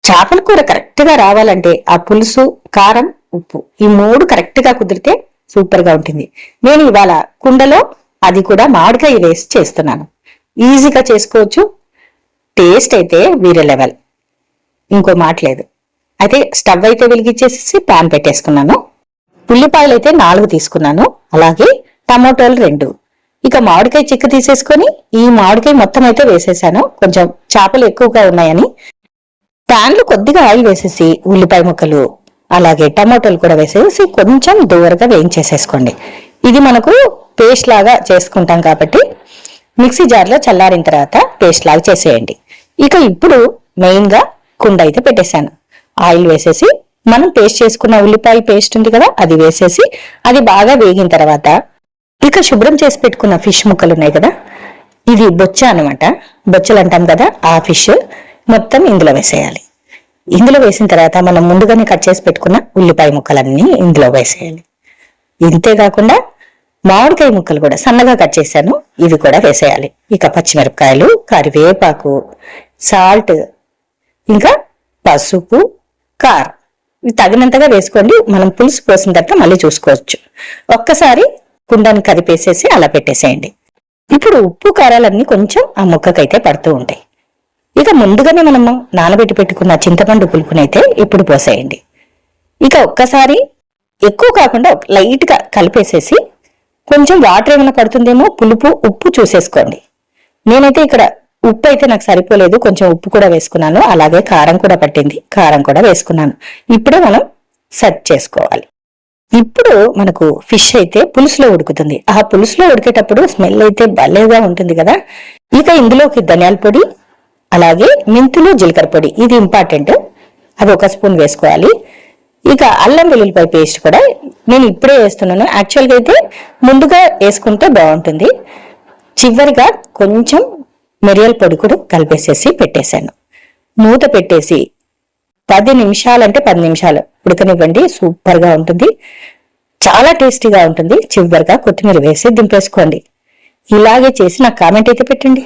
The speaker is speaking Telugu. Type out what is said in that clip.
చేపల కూర కరెక్ట్ గా రావాలంటే ఆ పులుసు, కారం, ఉప్పు ఈ 3 కరెక్ట్ గా కుదిరితే సూపర్ గా ఉంటుంది. నేను ఇవాళ కుండలో అది కూడా మామిడికాయ వేసి చేస్తున్నాను. ఈజీగా చేసుకోవచ్చు. టేస్ట్ అయితే వేరే లెవెల్, ఇంకో మాట లేదు. అయితే స్టవ్ అయితే వెలిగించేసి ప్యాన్ పెట్టేసుకున్నాను. ఉల్లిపాయలు అయితే 4 తీసుకున్నాను, అలాగే టమోటాలు 2. ఇక మామిడికాయ చిక్కు తీసేసుకొని ఈ మామిడికాయ మొత్తం అయితే వేసేసాను. కొంచెం చేపలు ఎక్కువగా ఉన్నాయని ప్యాన్ లో కొద్దిగా ఆయిల్ వేసేసి ఉల్లిపాయ ముక్కలు అలాగే టమోటాలు కూడా వేసేసి కొంచెం దూరగా వేయించేసేసుకోండి. ఇది మనకు పేస్ట్ లాగా చేసుకుంటాం కాబట్టి మిక్సీ జార్లో చల్లారిన తర్వాత పేస్ట్ లాగా చేసేయండి. ఇక ఇప్పుడు మెయిన్ గా కుండ అయితే పెట్టేశాను. ఆయిల్ వేసేసి మనం పేస్ట్ చేసుకున్న ఉల్లిపాయ పేస్ట్ ఉంది కదా, అది వేసేసి అది బాగా వేగిన తర్వాత ఇక శుభ్రం చేసి పెట్టుకున్న ఫిష్ ముక్కలు ఉన్నాయి కదా, ఇది బొచ్చ అనమాట, బొచ్చలు అంటాం కదా, ఆ ఫిష్ మొత్తం ఇందులో వేసేయాలి. ఇందులో వేసిన తర్వాత మనం ముందుగానే కట్ చేసి పెట్టుకున్న ఉల్లిపాయ ముక్కలన్నీ ఇందులో వేసేయాలి. ఇంతేకాకుండా మామిడికాయ ముక్కలు కూడా సన్నగా కట్ చేశాను, ఇవి కూడా వేసేయాలి. ఇక పచ్చిమిరపకాయలు, కరివేపాకు, సాల్ట్, ఇంకా పసుపు, కారం ఇవి తగినంతగా వేసుకోండి. మనం పులుసు పోసిన తర్వాత మళ్ళీ చూసుకోవచ్చు. ఒక్కసారి కుండాన్ని కదిపేసేసి అలా పెట్టేసేయండి. ఇప్పుడు ఉప్పు కారాలన్నీ కొంచెం ఆ ముక్కకైతే పడుతూ ఉంటాయి. ఇక ముందుగానే మనము నానబెట్టి పెట్టుకున్న చింతపండు పులుపునైతే ఇప్పుడు పోసేయండి. ఇక ఒక్కసారి ఎక్కువ కాకుండా లైట్ గా కలిపేసేసి కొంచెం వాటర్ ఏమైనా పడుతుందేమో పులుపు, ఉప్పు చూసేసుకోండి. నేనైతే ఇక్కడ ఉప్పు అయితే నాకు సరిపోలేదు, కొంచెం ఉప్పు కూడా వేసుకున్నాను, అలాగే కారం కూడా పట్టింది, కారం కూడా వేసుకున్నాను. ఇప్పుడే మనం సెట్ చేసుకోవాలి. ఇప్పుడు మనకు ఫిష్ అయితే పులుసులో ఉడుకుతుంది. ఆ పులుసులో ఉడికేటప్పుడు స్మెల్ అయితే భలేగా ఉంటుంది కదా. ఇక ఇందులోకి ధనియాల పొడి, అలాగే మెంతులు, జీలకర్ర పొడి, ఇది ఇంపార్టెంట్, అది 1 స్పూన్ వేసుకోవాలి. ఇక అల్లం వెల్లుల్లిపాయ పేస్ట్ కూడా నేను ఇప్పుడే వేస్తున్నాను. యాక్చువల్గా అయితే ముందుగా వేసుకుంటే బాగుంటుంది. చివరిగా కొంచెం మిరియాల పొడి కూడా కలిపేసేసి పెట్టేశాను. మూత పెట్టేసి 10 నిమిషాలంటే 10 నిమిషాలు ఉడకనివ్వండి. సూపర్ గా ఉంటుంది, చాలా టేస్టీగా ఉంటుంది. చివరిగా కొత్తిమీర వేసి దింపేసుకోండి. ఇలాగే చేసి నాకు కామెంట్ అయితే పెట్టండి.